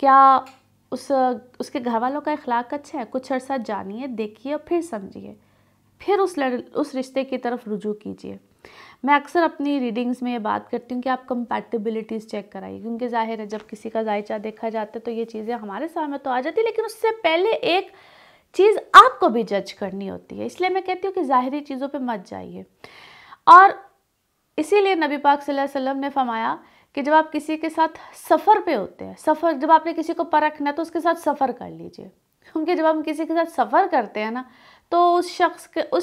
کیا اس کے گھر والوں کا اخلاق اچھا ہے؟ کچھ عرصہ جانیے، دیکھیے اور پھر سمجھیے، پھر اس رشتے کی طرف رجوع کیجیے۔ میں اکثر اپنی ریڈنگز میں یہ بات کرتی ہوں کہ آپ کمپیٹیبلٹیز چیک کرائیے، کیونکہ ظاہر ہے جب کسی کا ذائچہ دیکھا جاتا ہے تو یہ چیزیں ہمارے سامنے تو آ جاتی ہے، لیکن اس سے پہلے ایک چیز آپ کو بھی جج کرنی ہوتی ہے۔ اس لیے میں کہتی ہوں کہ ظاہری چیزوں پہ مت جائیے، اور اسی لیے نبی پاک صلی اللہ علیہ وسلم نے فرمایا کہ جب آپ کسی کے ساتھ سفر پہ ہوتے ہیں، جب آپ نے کسی کو پرکھنا ہے تو اس کے ساتھ سفر کر لیجئے، کیونکہ جب ہم کسی کے ساتھ سفر کرتے ہیں نا تو اس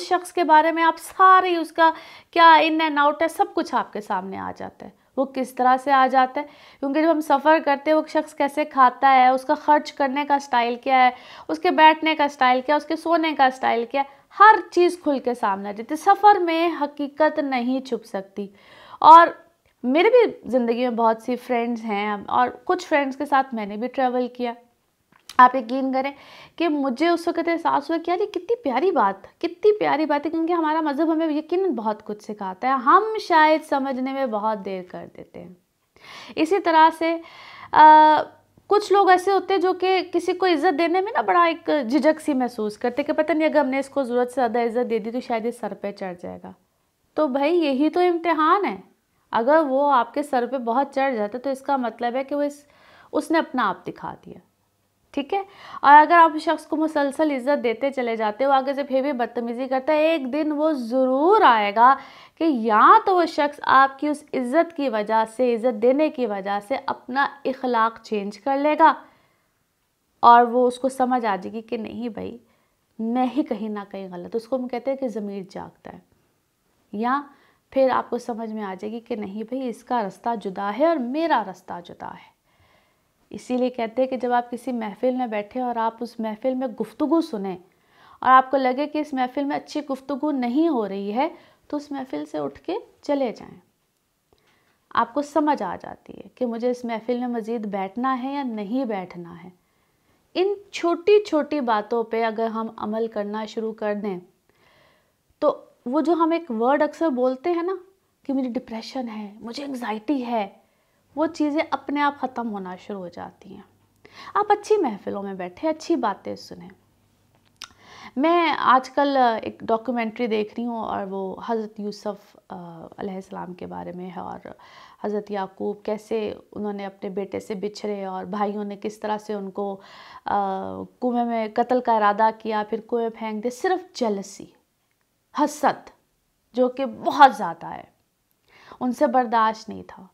شخص کے بارے میں آپ ساری اس کا کیا ان اینڈ آؤٹ ہے سب کچھ آپ کے سامنے آ جاتا ہے۔ وہ کس طرح سے آ جاتا ہے؟ کیونکہ جب ہم سفر کرتے ہیں وہ شخص کیسے کھاتا ہے، اس کا خرچ کرنے کا سٹائل کیا ہے، اس کے بیٹھنے کا سٹائل کیا ہے، اس کے سونے کا سٹائل کیا ہے، ہر چیز کھل کے سامنے آ جاتی ہے۔ سفر میں حقیقت نہیں چھپ سکتی۔ اور میرے بھی زندگی میں بہت سی فرینڈز ہیں، اور کچھ فرینڈز کے ساتھ میں نے بھی ٹریول کیا۔ آپ یقین کریں کہ مجھے اس وقت احساس ہوا کہ یار یہ کتنی پیاری بات ہے، کیونکہ ہمارا مذہب ہمیں یقیناً بہت کچھ سکھاتا ہے، ہم شاید سمجھنے میں بہت دیر کر دیتے ہیں۔ اسی طرح سے کچھ لوگ ایسے ہوتے ہیں جو کہ کسی کو عزت دینے میں نا بڑا ایک جھجک سی محسوس کرتے کہ پتہ نہیں اگر ہم نے اس کو ضرورت سے زیادہ عزت دے دی تو شاید یہ سر پہ چڑھ جائے گا۔ تو بھائی یہی تو امتحان ہے، اگر وہ آپ کے سر پہ بہت چڑھ جاتا تو اس کا مطلب ہے کہ اس نے اپنا آپ دکھا دیا، ٹھیک ہے؟ اور اگر آپ شخص کو مسلسل عزت دیتے چلے جاتے ہو، آگے سے پھر بھی بدتمیزی کرتا ہے، ایک دن وہ ضرور آئے گا کہ یا تو وہ شخص آپ کی اس عزت کی وجہ سے، عزت دینے کی وجہ سے اپنا اخلاق چینج کر لے گا، اور وہ اس کو سمجھ آ جائے گی کہ نہیں بھائی میں ہی کہیں نہ کہیں غلط، اس کو ہم کہتے ہیں کہ ضمیر جاگتا ہے، یا پھر آپ کو سمجھ میں آ جائے گی کہ نہیں بھائی اس کا رستہ جدا ہے اور میرا رستہ جدا ہے۔ اسی لیے کہتے ہیں کہ جب آپ کسی محفل میں بیٹھے اور آپ اس محفل میں گفتگو سنیں اور آپ کو لگے کہ اس محفل میں اچھی گفتگو نہیں ہو رہی ہے تو اس محفل سے اٹھ کے چلے جائیں۔ آپ کو سمجھ آ جاتی ہے کہ مجھے اس محفل میں مزید بیٹھنا ہے یا نہیں بیٹھنا ہے۔ ان چھوٹی چھوٹی باتوں پہ اگر ہم عمل کرنا شروع کر دیں تو وہ جو ہم ایک ورڈ اکثر بولتے ہیں نا کہ مجھے ڈپریشن ہے، مجھے انگزائٹی ہے، وہ چیزیں اپنے آپ ختم ہونا شروع ہو جاتی ہیں۔ آپ اچھی محفلوں میں بیٹھیں، اچھی باتیں سنیں۔ میں آج کل ایک ڈاکیومنٹری دیکھ رہی ہوں اور وہ حضرت یوسف علیہ السلام کے بارے میں ہے، اور حضرت یعقوب کیسے انہوں نے اپنے بیٹے سے بچھڑے اور بھائیوں نے کس طرح سے ان کو کنویں میں قتل کا ارادہ کیا، پھر کنویں پھینک دے، صرف جلسی، حسد جو کہ بہت زیادہ ہے، ان سے برداشت نہیں تھا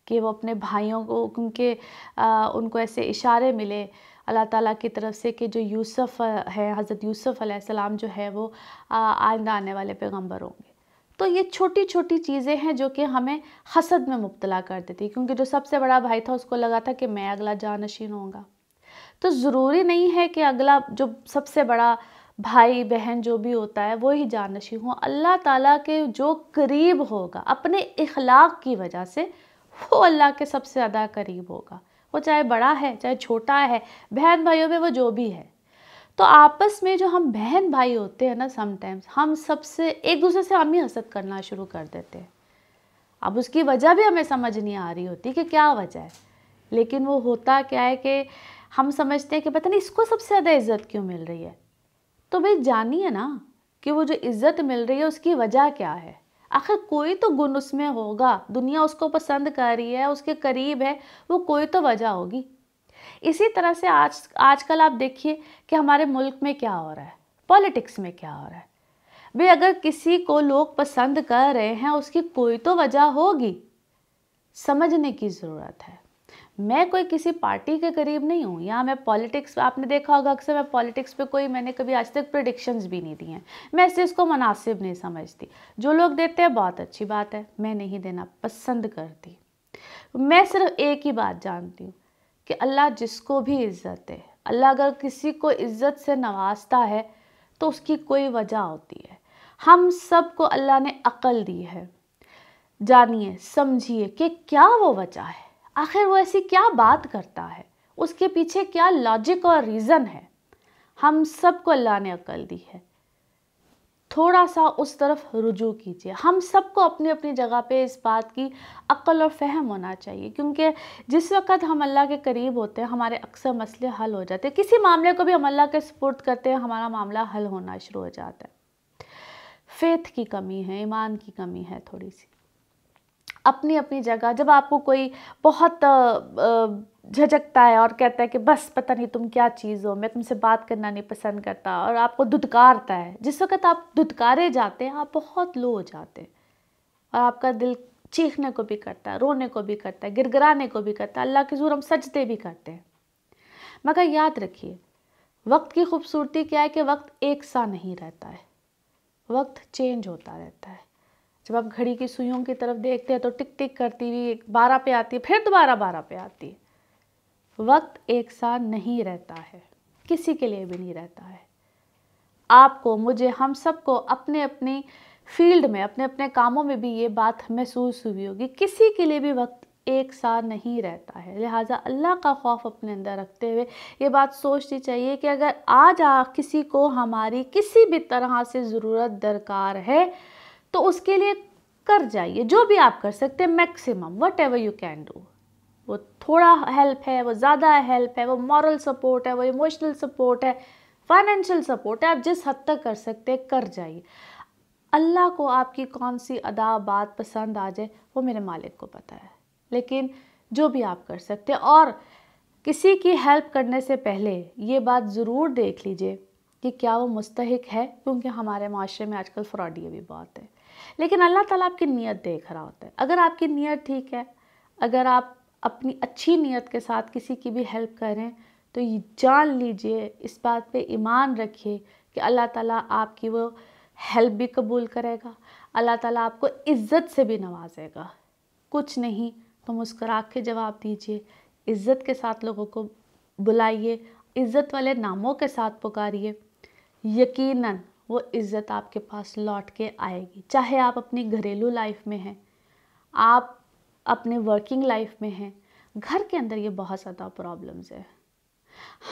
کہ وہ اپنے بھائیوں کو، کیونکہ ان کو ایسے اشارے ملے اللہ تعالیٰ کی طرف سے کہ جو یوسف ہے، حضرت یوسف علیہ السلام جو ہے وہ آئندہ آنے والے پیغمبر ہوں گے۔ تو یہ چھوٹی چھوٹی چیزیں ہیں جو کہ ہمیں حسد میں مبتلا کر دیتی، کیونکہ جو سب سے بڑا بھائی تھا اس کو لگا تھا کہ میں اگلا جانشین ہوں گا۔ تو ضروری نہیں ہے کہ اگلا جو سب سے بڑا بھائی بہن جو بھی ہوتا ہے وہی جانشین ہو، اللہ تعالیٰ کے جو قریب ہوگا اپنے اخلاق کی وجہ سے وہ اللہ کے سب سے زیادہ قریب ہوگا، وہ چاہے بڑا ہے چاہے چھوٹا ہے، بہن بھائیوں میں وہ جو بھی ہے۔ تو آپس میں جو ہم بہن بھائی ہوتے ہیں نا، سم ٹائمز ہم سب سے ایک دوسرے سے ہم ہی حسد کرنا شروع کر دیتے ہیں۔ اب اس کی وجہ بھی ہمیں سمجھ نہیں آ رہی ہوتی کہ کیا وجہ ہے، لیکن وہ ہوتا کیا ہے کہ ہم سمجھتے ہیں کہ پتہ نہیں اس کو سب سے زیادہ عزت کیوں مل رہی ہے۔ تو بھئی جانیے نا کہ وہ جو عزت مل رہی ہے اس کی وجہ کیا ہے، آخر کوئی تو گن اس میں ہوگا، دنیا اس کو پسند کر رہی ہے، اس کے قریب ہے، وہ کوئی تو وجہ ہوگی۔ اسی طرح سے آج کل آپ دیکھیے کہ ہمارے ملک میں کیا ہو رہا ہے، پولیٹکس میں کیا ہو رہا ہے۔ بھئی اگر کسی کو لوگ پسند کر رہے ہیں اس کی کوئی تو وجہ ہوگی، سمجھنے کی ضرورت ہے۔ میں کوئی کسی پارٹی کے قریب نہیں ہوں، یا میں پولیٹکس، آپ نے دیکھا ہوگا اکثر میں پولیٹکس پہ میں نے کبھی آج تک پریڈکشنز بھی نہیں دی ہیں، میں اس کو مناسب نہیں سمجھتی۔ جو لوگ دیتے ہیں بہت اچھی بات ہے، میں نہیں دینا پسند کرتی۔ میں صرف ایک ہی بات جانتی ہوں کہ اللہ جس کو بھی عزت ہے، اللہ اگر کسی کو عزت سے نوازتا ہے تو اس کی کوئی وجہ ہوتی ہے۔ ہم سب کو اللہ نے عقل دی ہے، جانیے سمجھیے کہ کیا وہ وجہ ہے، آخر وہ ایسی کیا بات کرتا ہے، اس کے پیچھے کیا لاجک اور ریزن ہے۔ ہم سب کو اللہ نے عقل دی ہے، تھوڑا سا اس طرف رجوع کیجیے. ہم سب کو اپنی اپنی جگہ پہ اس بات کی عقل اور فہم ہونا چاہیے، کیونکہ جس وقت ہم اللہ کے قریب ہوتے ہیں ہمارے اکثر مسئلے حل ہو جاتے ہیں. کسی معاملے کو بھی ہم اللہ کے سپرد کرتے ہیں، ہمارا معاملہ حل ہونا شروع ہو جاتا ہے. فیتھ کی کمی ہے، ایمان کی کمی ہے تھوڑی سی. اپنی اپنی جگہ جب آپ کو کوئی بہت جھجکتا ہے اور کہتا ہے کہ بس پتہ نہیں تم کیا چیز ہو، میں تم سے بات کرنا نہیں پسند کرتا، اور آپ کو دھتکارتا ہے، جس وقت آپ دھتکارے جاتے ہیں آپ بہت لو ہو جاتے ہیں اور آپ کا دل چیخنے کو بھی کرتا ہے، رونے کو بھی کرتا ہے، گڑ گڑانے کو بھی کرتا ہے. اللہ کے حضور ہم سجدے بھی کرتے ہیں. مگر یاد رکھیے وقت کی خوبصورتی کیا ہے کہ وقت ایک سا نہیں رہتا ہے، وقت چینج ہوتا رہتا ہے. جب آپ گھڑی کی سوئیوں کی طرف دیکھتے ہیں تو ٹک ٹک کرتی ہوئی 12 پہ آتی ہے، پھر دوبارہ 12 پہ آتی ہے. وقت ایک سا نہیں رہتا ہے، کسی کے لیے بھی نہیں رہتا ہے. آپ کو، مجھے، ہم سب کو اپنے اپنی فیلڈ میں، اپنے اپنے کاموں میں بھی یہ بات محسوس ہوئی ہوگی، کسی کے لیے بھی وقت ایک سا نہیں رہتا ہے. لہٰذا اللہ کا خوف اپنے اندر رکھتے ہوئے یہ بات سوچنی چاہیے کہ اگر آج کسی کو ہماری کسی بھی طرح سے ضرورت درکار ہے تو اس کے لیے کر جائیے جو بھی آپ کر سکتے ہیں، maximum what ever you can do. وہ تھوڑا ہیلپ ہے، وہ زیادہ ہیلپ ہے، وہ مورل سپورٹ ہے، وہ ایموشنل سپورٹ ہے، فائنینشیل سپورٹ ہے، آپ جس حد تک کر سکتے ہیں کر جائیے. اللہ کو آپ کی کون سی ادا بات پسند آ جائے وہ میرے مالک کو پتہ ہے، لیکن جو بھی آپ کر سکتے ہیں. اور کسی کی ہیلپ کرنے سے پہلے یہ بات ضرور دیکھ لیجئے کہ کیا وہ مستحق ہے، کیونکہ ہمارے معاشرے میں آج کل فراڈی بھی بہت ہے. لیکن اللہ تعالیٰ آپ کی نیت دیکھ رہا ہوتا ہے. اگر آپ کی نیت ٹھیک ہے، اگر آپ اپنی اچھی نیت کے ساتھ کسی کی بھی ہیلپ کریں تو یہ جان لیجئے، اس بات پہ ایمان رکھیے کہ اللہ تعالیٰ آپ کی وہ ہیلپ بھی قبول کرے گا، اللہ تعالیٰ آپ کو عزت سے بھی نوازے گا. کچھ نہیں تو مسکرا کے جواب دیجئے، عزت کے ساتھ لوگوں کو بلائیے، عزت والے ناموں کے ساتھ پکاریے. یقیناً وہ عزت آپ کے پاس لوٹ کے آئے گی. چاہے آپ اپنی گھریلو لائف میں ہیں، آپ اپنے ورکنگ لائف میں ہیں، گھر کے اندر یہ بہت زیادہ پرابلمز ہے.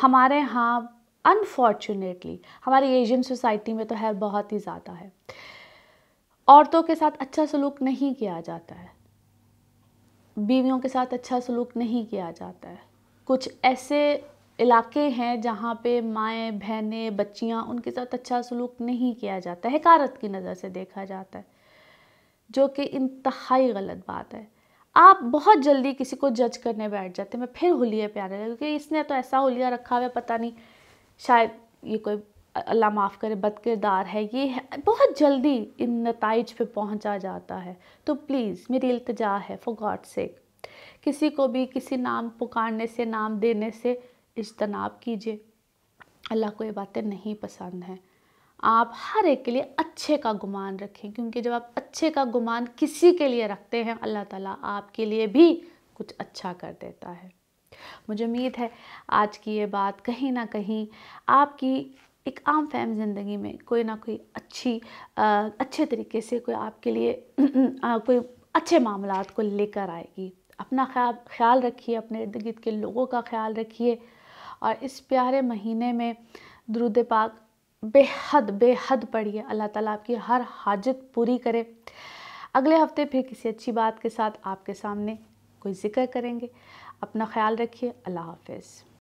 ہمارے ہاں انفارچونیٹلی ہماری ایشین سوسائٹی میں تو ہے بہت ہی زیادہ ہے، عورتوں کے ساتھ اچھا سلوک نہیں کیا جاتا ہے، بیویوں کے ساتھ اچھا سلوک نہیں کیا جاتا ہے. کچھ ایسے علاقے ہیں جہاں پہ مائیں، بہنیں، بچیاں، ان کے ساتھ اچھا سلوک نہیں کیا جاتا ہے، حقارت کی نظر سے دیکھا جاتا ہے، جو کہ انتہائی غلط بات ہے. آپ بہت جلدی کسی کو جج کرنے بیٹھ جاتے ہیں. میں پھر حلیے پہ آنے لگا کہ اس نے تو ایسا حلیہ رکھا ہوا ہے، پتہ نہیں شاید یہ کوئی اللہ معاف کرے بد کردار ہے، یہ ہے. بہت جلدی ان نتائج پہ پہنچا جاتا ہے. تو پلیز میری التجا ہے فار گاڈ سیک، کسی کو بھی کسی نام پکارنے سے، نام دینے سے اجتناب کیجیے. اللہ کو یہ باتیں نہیں پسند ہیں. آپ ہر ایک کے لیے اچھے کا گمان رکھیں، کیونکہ جب آپ اچھے کا گمان کسی کے لیے رکھتے ہیں اللہ تعالیٰ آپ کے لیے بھی کچھ اچھا کر دیتا ہے. مجھے امید ہے آج کی یہ بات کہیں نہ کہیں آپ کی ایک عام فہم زندگی میں کوئی نہ کوئی اچھے طریقے سے کوئی آپ کے لیے کوئی اچھے معاملات کو لے کر آئے گی. اپنا خیال رکھیے، اپنے ارد گرد کے لوگوں کا خیال رکھیے، اور اس پیارے مہینے میں درود پاک بے حد پڑھیے. اللہ تعالیٰ آپ کی ہر حاجت پوری کرے. اگلے ہفتے پھر کسی اچھی بات کے ساتھ آپ کے سامنے کوئی ذکر کریں گے. اپنا خیال رکھیے. اللہ حافظ.